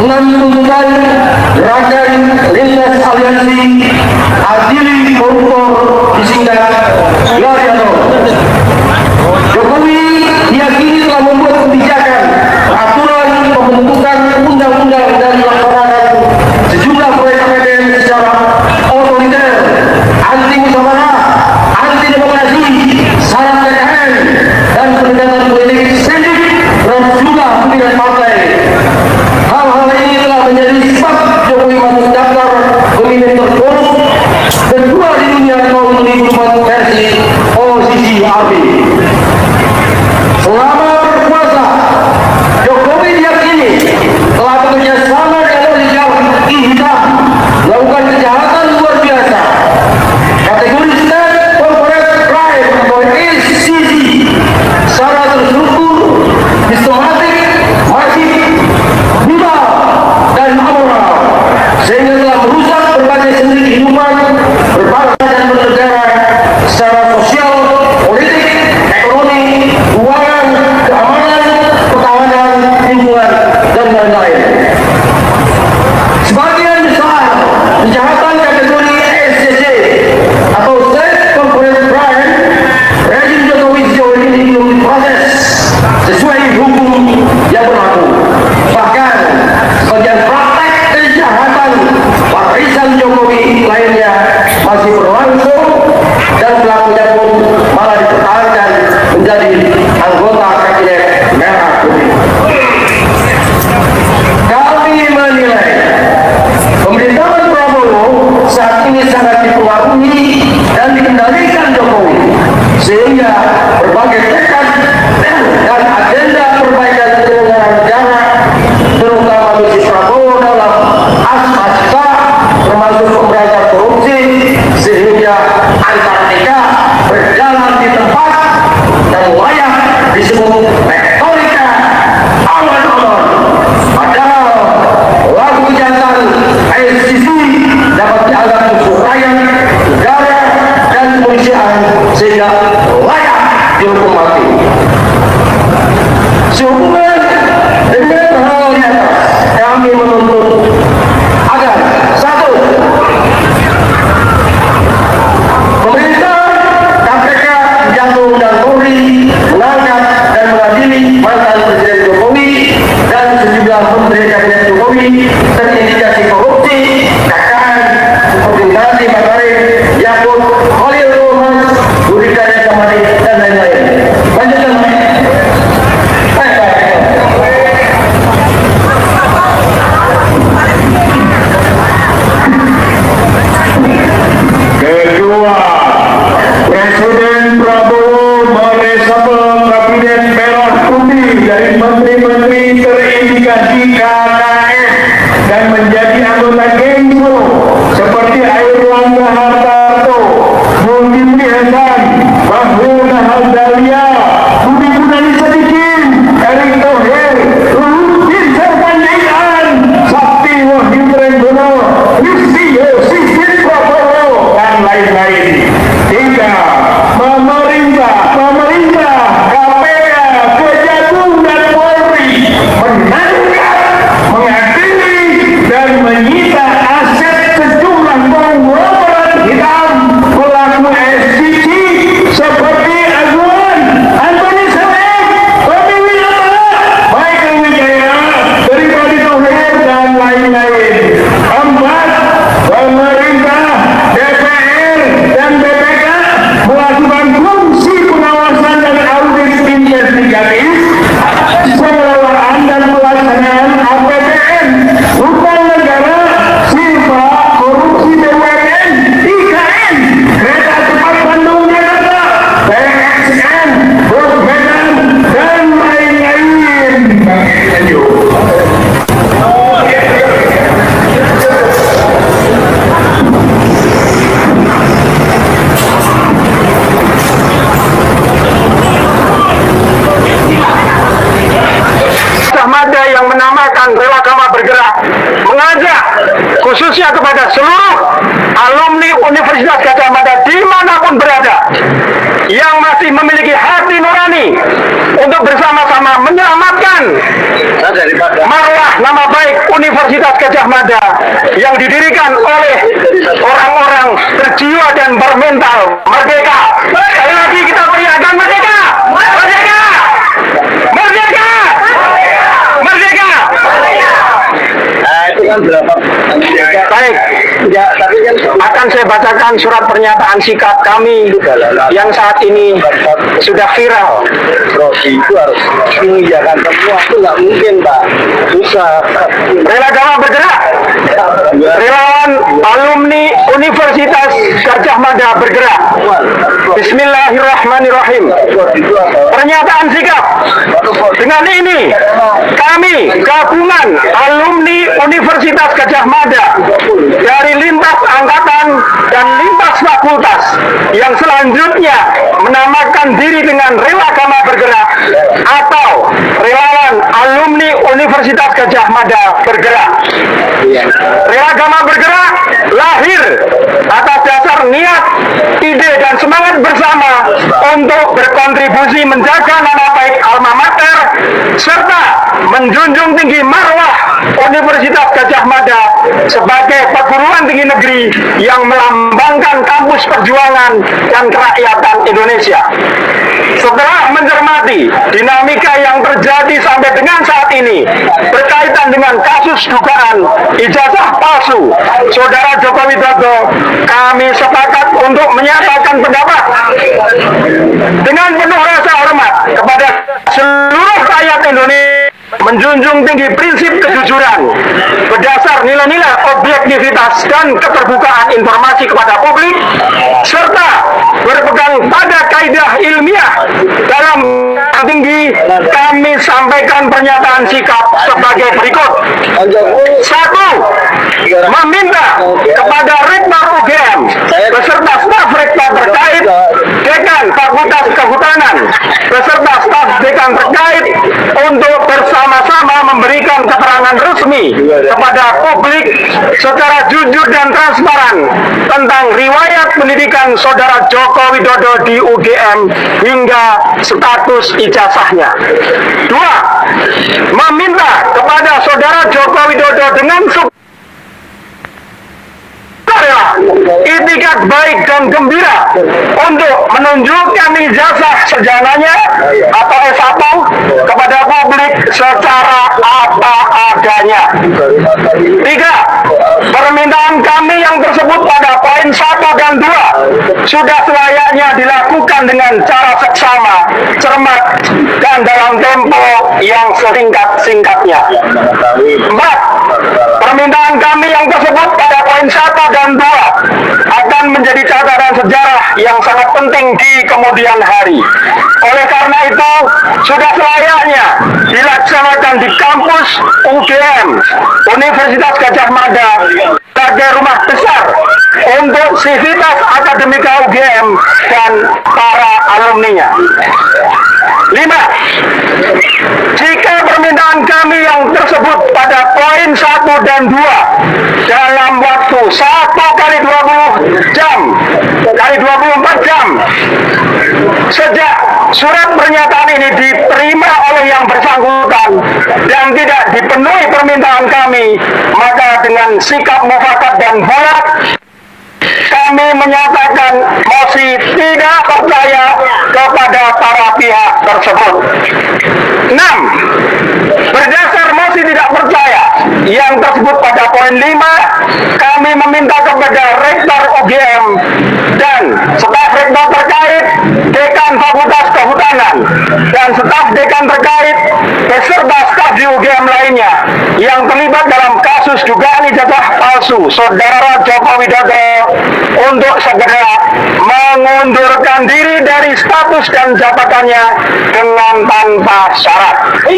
menentukan gerakan lintas aliansi adili koruptor disingkat GARIANO. Jokowi diyakini telah membuat kebijakan, aturan, pembentukan undang-undang dan melaksanakan sejumlah proyek APBN secara otoriter, anti musyawarah, anti demokrasi, syarat PKN, dan pendekatan politik sendik terhadap jumlah pimpinan partai. Hal-hal ini telah menjadi sebab Jokowi masuk daftar pemimpin terburuk kedua di dunia tahun 2004 versi OCCRP. Selama berkuasa, Jokowi diyakini telah bekerja sama dengan oligarki hitam melakukan kejahatan luar biasa. Kategori State Corporate Crime atau SCC secara terstruktur, sistematik, masif, brutal, dan amoral, sehingga telah merusak berbagai sendi kehidupan berbangsa dan bernegara secara sosial, politik, ekonomi, keuangan, keamanan, pertahanan, lingkungan, dan lain-lain. Sebagian besar kejahatan kategori SCC atau State Corporate Crime, rezim Jokowi sejauh ini belum diproses sesuai hukum yang berlaku. Bahkan sebagian praktek kejahatan warisan Jokowi lainnya masih berlangsung dan pelakunya pun malah dipertahankan menjadi anggota kabinet merah putih. Kami menilai pemerintahan Prabowo saat ini sangat dipengaruhi dan dikendalikan Jokowi, sehingga berbagai tekad dan agenda perbaikan penyelenggaraan negara, terutama misi Prabowo dalam aspek termasuk pemberantasan korupsi, sehingga Antartika berjalan di tempat dan layak disebut tektonika awan-awan. Padahal lagu jantan SCC dapat dianggap musuh rakyat, negara, dan kepolisian, sehingga layak dihukum mati. Sehubungan dengan hal di atas, kami menuntut agar satu, pemerintah KPK Kejagung dan Polri mengangkat dan mengadili mantan Presiden Jokowi dan sejumlah menteri kabinet Jokowi terindikasi korupsi, KKN seperti Nadiem Makarim, Yakut, Khalil Romas, Budi Karya Sumadi, dan lain-lain. Lanjutkan. Kedua, Presiden Prabowo meresapel kabinet merah putih dari menteri-menteri terindikasi KKN dan menjadi anggota Genso seperti Airlangga Hartarto, Zulkifli Hasan, Bahlil Nahardaya, Budi Gunadi Sadikin, Erick Thohir, Luhut Sarpanjaitan, Sakti Wahyu Trenggono, Listio Sigit Prabowo, dan lain-lain. Tiga, pemerintah KPK, Kejagung dan Polri menangkap, mengadili, dan menyita aset sejumlah konglomerat hitam pelaku SCC seperti Azwan, Antoni Saleh, Tommy Wiranto, Michael Wijaya, Tripadi Thohir, dan lain-lain. Empat, pemerintah, DPR, dan BPK melakukan fungsi pengawasan dan audit investigatif, pengelolaan dan pelaksanaan APBN, utang negara, silpa, korupsi BUMN, IKN, kereta cepat Bandung Jakarta, PXN, Bus Medan, dan lain-lain. Lanjut. Ahmada yang menamakan Rela Kama Bergerak mengajak khususnya kepada seluruh alumni Universitas Gadjah Mada dimanapun berada yang masih memiliki hati nurani untuk bersama-sama menyelamatkan marwah nama baik Universitas Gadjah Mada yang didirikan oleh orang-orang berjiwa dan bermental merdeka. Sekali lagi kita teriakkan merdeka! Merdeka! Merdeka! Merdeka! Itu kan berapa? Baik, Ya, tapi kan akan saya bacakan surat pernyataan sikap kami yang saat ini sudah viral. Rosi itu harus mengiyakan semua, itu nggak mungkin, Pak. Susah. Rela Gama Bergerak, relawan alumni Universitas Gadjah Mada bergerak. Bismillahirrahmanirrahim. Pernyataan sikap. Dengan ini, kami gabungan alumni Universitas Gadjah Mada dari lintas angkatan dan lintas fakultas yang selanjutnya menamakan diri dengan Rela Gama Bergerak atau relawan alumni Universitas Gadjah Mada bergerak. Rela Gama Bergerak lahir atas dasar niat, ide dan semangat bersama untuk berkontribusi menjaga nama baik alma mater serta menjunjung tinggi marwah Universitas Gadjah Mada sebagai perguruan tinggi negeri yang melambangkan kampus perjuangan dan kerakyatan Indonesia. Setelah mencermati dinamika yang terjadi sampai dengan saat ini berkaitan dengan kasus dugaan ijazah palsu Saudara Joko Widodo, kami sepakat untuk menyatakan pendapat dengan penuh rasa hormat kepada seluruh rakyat Indonesia, menjunjung tinggi prinsip kejujuran berdasar nilai-nilai objektivitas dan keterbukaan informasi kepada publik serta berpegang pada kaidah ilmiah dalam tinggi. Kami sampaikan pernyataan sikap sebagai berikut. 1. Meminta kepada Rektor UGM beserta staf rektor terkait, dekan Fakultas Kehutanan beserta staf dekan terkait untuk bersama-sama memberikan keterangan resmi kepada publik secara jujur dan transparan tentang riwayat pendidikan Saudara Joko Widodo di UGM hingga status ijazahnya. 2. Meminta kepada Saudara Joko Widodo dengan itikat baik dan gembira untuk menunjukkan ijazah sarjananya atau S1 kepada publik secara apa adanya. 3. Permintaan kami yang tersebut pada poin 1 dan 2 sudah selayaknya dilakukan dengan cara seksama, cermat, dan dalam tempo yang sesingkat-singkatnya. 4. Permintaan kami yang tersebut pada poin 1 dan 2 akan menjadi catatan sejarah yang sangat penting di kemudian hari. Oleh karena itu, sudah selayaknya dilaksanakan di kampus UGM, Universitas Gadjah Mada, sebagai rumah besar untuk sivitas akademika UGM dan para alumninya. 5. Jika permintaan kami yang tersebut pada poin 1 dan 2 dalam waktu 1 kali 20 jam kali 24 jam sejak surat pernyataan ini diterima oleh yang bersangkutan dan tidak dipenuhi permintaan kami, maka dengan sikap mufakat dan bulat kami menyatakan mosi tidak percaya kepada para pihak tersebut. 6. Berdasar mosi tidak percaya yang tersebut pada poin 5, kami meminta kepada Rektor UGM dan staf rektor terkait, dekan Fakultas Kehutanan, dan staf dekan terkait beserta staf di UGM lainnya yang terlibat dalam kasus dugaan ijazah palsu Saudara Joko Widodo untuk segera mengundurkan diri dari status dan jabatannya dengan tanpa syarat. 7.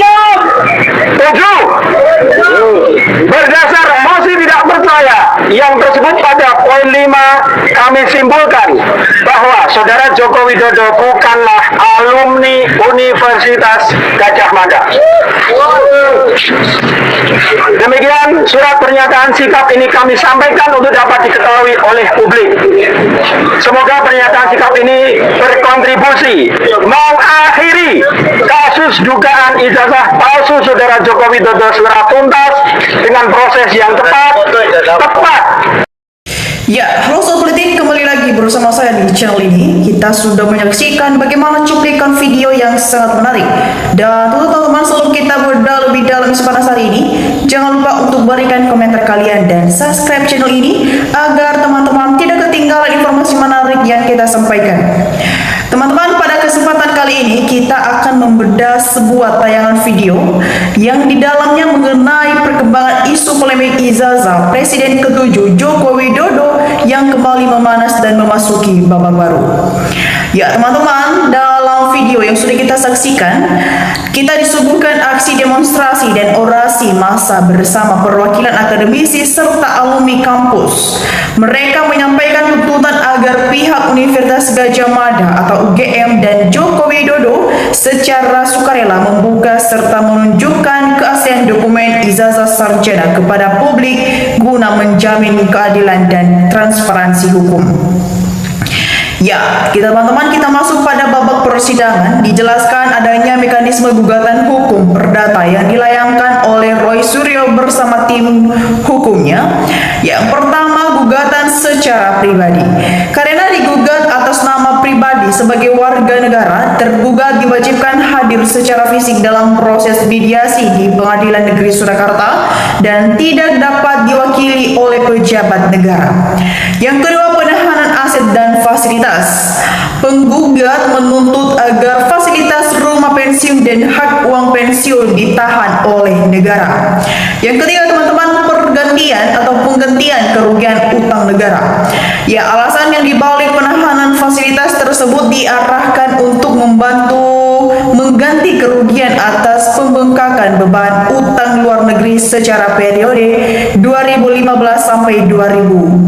Berdasar mosi tidak percaya yang tersebut pada poin 5, kami simpulkan bahwa Saudara Joko Widodo bukanlah alumni Universitas Gadjah Mada. Demikian surat pernyataan sikap ini kami sampaikan untuk dapat diketahui oleh publik. Semoga pernyataan sikap ini berkontribusi mengakhiri kasus dugaan ijazah palsu Saudara Joko Widodo secara tuntas dengan proses yang tepat. Ya, halo Sobat Politik, kembali lagi bersama saya di channel ini. Kita sudah menyaksikan bagaimana cuplikan video yang sangat menarik. Dan tentu teman-teman, sebelum kita berdalam lebih dalam isu panas hari ini, jangan lupa untuk berikan komentar kalian dan subscribe channel ini agar teman-teman tidak ketinggalan informasi menarik yang kita sampaikan. Teman-teman, pada kesempatan kali ini kita akan membedah sebuah tayangan video yang di dalamnya mengenai perkembangan isu polemik ijazah Presiden ke-7 Joko Widodo yang kembali memanas dan memasuki babak baru. Ya teman-teman, dalam video yang sudah kita saksikan, kita disuguhkan aksi demonstrasi dan orasi massa bersama perwakilan akademisi serta alumni kampus. Mereka menyampaikan tuntutan agar pihak Universitas Gadjah Mada atau UGM dan Joko Widodo secara sukarela membuka serta menunjukkan keaslian dokumen ijazah sarjana kepada publik guna menjamin keadilan dan transparansi hukum. Ya, teman-teman, kita masuk pada babak persidangan. Dijelaskan adanya mekanisme gugatan hukum perdata yang dilayangkan oleh Roy Suryo bersama tim hukumnya. Yang pertama, gugatan secara pribadi. Karena digugat atas nama pribadi sebagai warga negara, tergugat diwajibkan hadir secara fisik dalam proses mediasi di Pengadilan Negeri Surakarta dan tidak dapat diwakili oleh pejabat negara. Yang kedua, penahanan aset dan fasilitas. Penggugat menuntut agar fasilitas rumah pensiun dan hak uang pensiun ditahan oleh negara. Yang ketiga, teman-teman, pergantian atau penggantian kerugian utang negara. Ya, alasan yang dibalik penahanan fasilitas tersebut diarahkan untuk membantu mengganti kerugian atas pembengkakan beban utang luar negeri secara periode 2015 sampai 2024.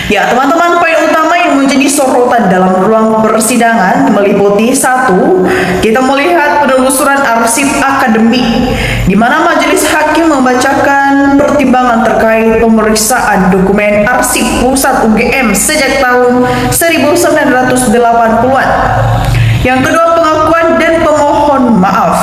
Ya teman-teman, poin utama yang menjadi sorotan dalam ruang persidangan meliputi: satu, kita melihat penelusuran arsip akademik di mana majelis hakim membacakan pertimbangan terkait pemeriksaan dokumen arsip pusat UGM sejak tahun 1980-an. Yang kedua, pengakuan dan pemohon maaf.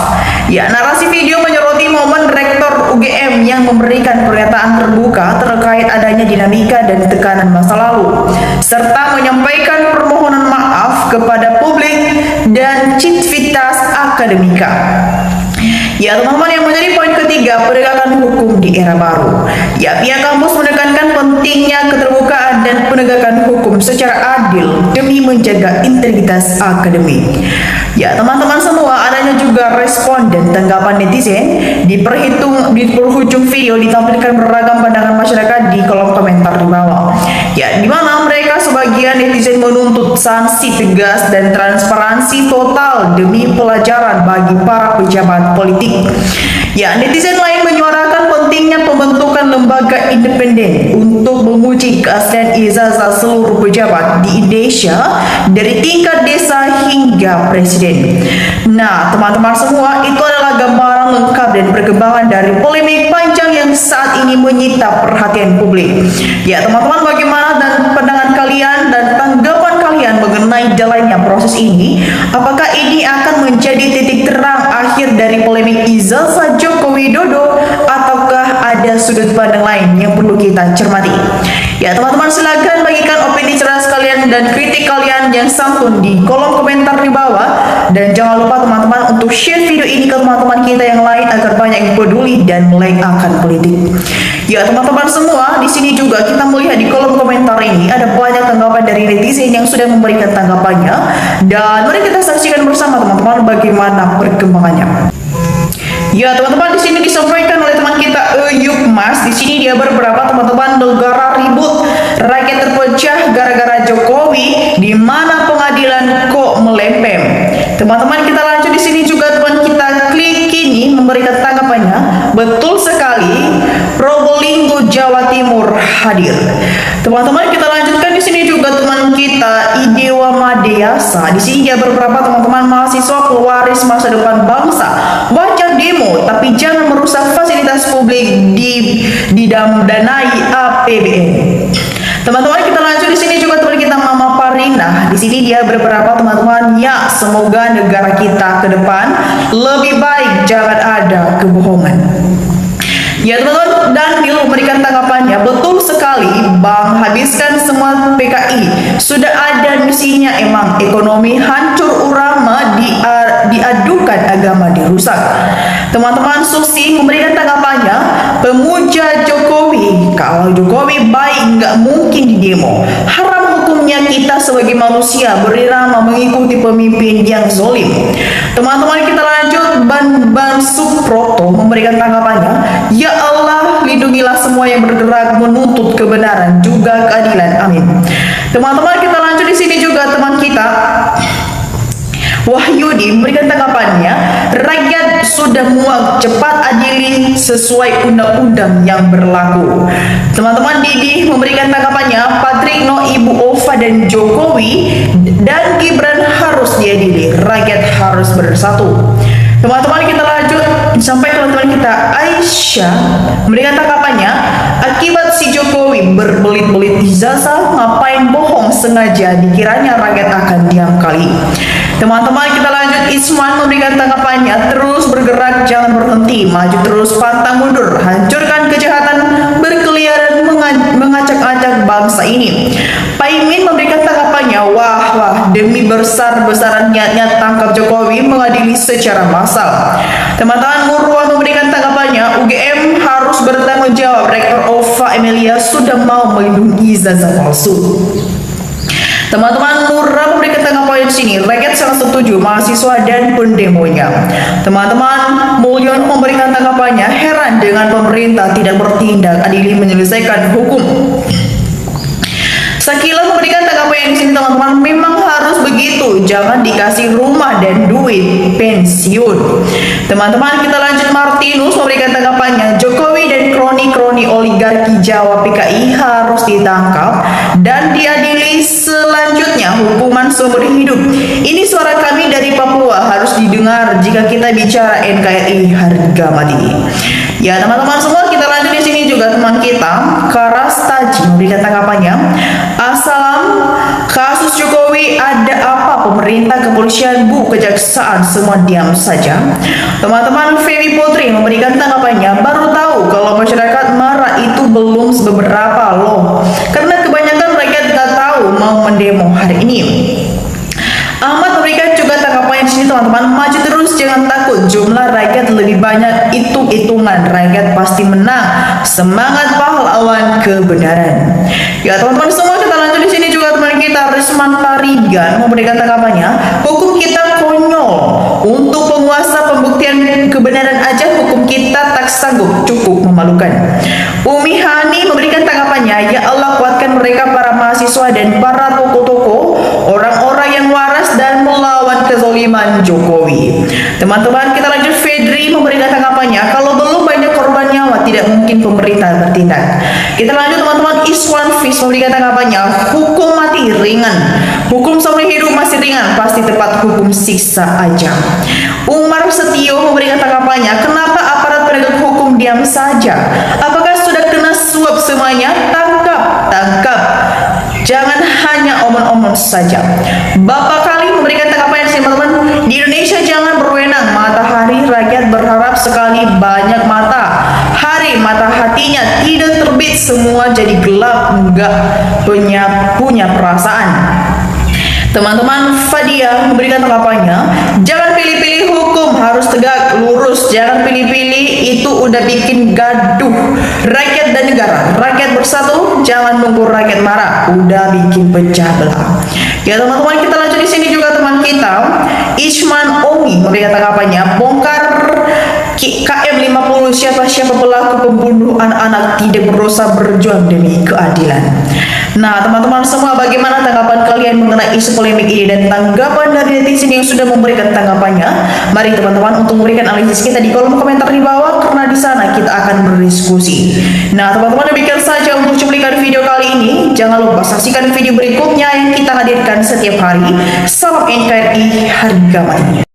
Ya, narasi video menyoroti momen Rektor UGM yang memberikan pernyataan terbuka terkait adanya dinamika dan tekanan masa lalu, serta menyampaikan permohonan maaf kepada publik dan civitas akademika. Ya teman-teman, yang menjadi poin ketiga, penegakan hukum di era baru. Ya, pihak kampus menekankan pentingnya keterbukaan dan penegakan hukum secara adil demi menjaga integritas akademik. Ya teman-teman semua, adanya juga respon dan tanggapan netizen. Di penghujung video ditampilkan beragam pandangan masyarakat di kolom komentar di bawah. Ya, di mana mereka sebagian netizen menuntut sanksi tegas dan transparansi total demi pelajaran bagi para pejabat politik. Ya, netizen lain menyuarakan pentingnya pembentukan lembaga independen untuk menguji keaslian ijazah seluruh pejabat di Indonesia dari tingkat desa hingga presiden. Nah, teman-teman semua, itu adalah gambaran lengkap dan perkembangan dari polemik panjang yang saat ini menyita perhatian publik. Ya, teman-teman, bagaimana dan pandangan kalian dan tanggapan kalian mengenai jalannya proses ini? Apakah ini akan menjadi titik terang akhir dari polemik ijazah Joko Widodo, ataukah ada sudut pandang lain yang perlu kita cermati? Ya teman-teman, silakan bagikan opini cerdas kalian dan kritik kalian yang santun di kolom komentar di bawah, dan jangan lupa teman-teman untuk share video ini ke teman-teman kita yang lain agar banyak yang peduli dan melek akan politik. Ya teman-teman semua, di sini juga kita melihat di kolom komentar ini ada banyak tanggapan dari netizen yang sudah memberikan tanggapannya, dan mari kita saksikan bersama teman-teman bagaimana perkembangannya. Ya teman-teman, di sini disampaikan oleh teman kita Eyuk Mas. Di sini dia beberapa teman-teman, negara ribut, rakyat terpecah gara-gara Jokowi, di mana pengadilan kok melempem. Teman-teman, kita lanjut. Di sini juga teman kita Klik ini memberikan tanggapannya. Betul sekali, Probolinggo Jawa Timur hadir. Teman-teman, kita lanjutkan. Di sini juga teman kita Idewa Madeasa. Di sini dia beberapa teman-teman, mahasiswa pewaris masa depan bangsa. Wajar demo, tapi jangan merusak fasilitas publik didanai APBN. Teman-teman, kita lanjut di sini juga teman kita Mama Parina. Di sini dia beberapa teman-teman, ya semoga negara kita ke depan lebih baik, jangan ada kebohongan. Ya teman-teman, Daniel memberikan tanggapannya, betul sekali Bang, habiskan semua PKI, sudah ada misinya emang, ekonomi hancur urama diadukan agama dirusak. Teman-teman, Susi memberikan tanggapannya, pemuja Jokowi, kalau Jokowi baik nggak mungkin di demo, haram hukumnya kita sebagai manusia berirama mengikuti pemimpin yang zolim. Teman-teman, kita lanjut, Ban Suproto memberikan tanggapannya, ya Allah, lindungilah semua yang bergerak menuntut kebenaran juga keadilan. Amin. Teman-teman, kita lanjut di sini juga teman kita Wahyudi memberikan tanggapannya, rakyat sudah muak, cepat adili sesuai undang-undang yang berlaku. Teman-teman, Didi memberikan tanggapannya, Patrikno, Ibu Ova dan Jokowi dan Gibran harus diadili, rakyat harus bersatu. Teman-teman, kita lanjut sampai teman-teman kita Aisyah memberikan tanggapannya, akibat si Jokowi berbelit-belit ijazah, ngapain bohong sengaja, dikiranya rakyat akan diam kali. Teman-teman, kita lanjut, Isman memberikan tanggapannya, terus bergerak jangan berhenti, maju terus pantang mundur, hancurkan kejahatan berkeliaran mengacak-acak bangsa ini. Paimin memberikan tanggapannya, wah demi besar-besaran niatnya tangkap Jokowi mengadili secara massal. Teman-teman, Murwa memberikan tanggapannya, UGM harus bertanggung jawab, Rektor Ova Emilia sudah mau melindungi ijazah palsu. Teman-teman, Murra memberikan tanggapan di sini, rakyat sangat setuju mahasiswa dan pendemonya. Teman-teman, Mulyon memberikan tanggapannya, heran dengan pemerintah tidak bertindak adili menyelesaikan hukum. Sakila memberikan tanggapan di sini, teman-teman, memang harus begitu, jangan dikasih rumah dan duit pensiun. Teman-teman, kita lanjut, Martinus memberikan tanggapannya, Jokowi dan kroni-kroni oligarki Jawa PKI harus ditangkap dan diadili, selanjutnya hukuman seumur hidup. Ini suara kami dari Papua harus didengar jika kita bicara NKRI harga mati. Ya teman-teman semua, kita lanjut di sini juga teman kita Karas Taji memberikan tanggapannya, assalam, kasus Jokowi ada apa, pemerintah, kepolisian, Bu, kejaksaan semua diam saja. Teman-teman, Feby Putri memberikan tanggapannya, baru tahu kalau masyarakat marah itu belum beberapa loh, karena kebanyakan rakyat nggak tahu mau mendemo hari ini. Ahmad memberikan juga tanggapan di sini, teman-teman, maju terus jangan takut, jumlah rakyat lebih banyak, itu hitungan, rakyat pasti menang, semangat pahlawan kebenaran. Ya teman-teman semua, kita lanjut di sini juga teman kita Risman Parigan memberikan tanggapannya, hukum kita konyol, untuk penguasa pembuktian kebenaran aja hukum kita tak sanggup, cukup memalukan. Umi Hani memberikan tanggapannya, ya Allah kuatkan mereka para mahasiswa dan para tokoh-tokoh, orang-orang yang waras dan melawan kezaliman Jokowi. Teman-teman, kita lanjut, Fedri memberikan tanggapannya, kalau belum banyak korban nyawa tidak mungkin pemerintah bertindak. Kita lanjut teman-teman, Iswan Fis memberikan tanggapannya, hukum mati ringan, hukum seumur hidup masih ringan, pasti tepat hukum siksa aja. Umar Setio memberikan tanggapannya, kenapa aparat penegak hukum diam saja, apakah sudah kena suap semuanya? Tangkap, jangan hanya omong-omong saja. Bapak Kali memberikan tanggapan yang teman-teman, di Indonesia jangan berwenang, matahari rakyat berharap sekali banyak mata hari, mata hatinya tidak terbit, semua jadi gelap, enggak punya perasaan. Teman-teman, Fadia memberikan tanggapannya, jangan pilih-pilih hukum, harus tegak lurus, jangan pilih-pilih, itu udah bikin gaduh rakyat dan negara. Rakyat bersatu, jangan nunggu rakyat marah, udah bikin pecah belah. Ya teman-teman, kita lanjut di sini juga teman kita Isman Omi memberikan tanggapannya, bongkar KM 50, siapa-siapa pelaku pembunuh anak-anak tidak berdosa berjuang demi keadilan. Nah teman-teman semua, bagaimana tanggapan kalian mengenai isu polemik ini dan tanggapan dari netizen yang sudah memberikan tanggapannya? Mari teman-teman untuk memberikan analisis kita di kolom komentar di bawah, karena di sana kita akan berdiskusi. Nah teman-teman, demikian saja untuk cuplikan video kali ini. Jangan lupa saksikan video berikutnya yang kita hadirkan setiap hari. Salam NKRI harga mati.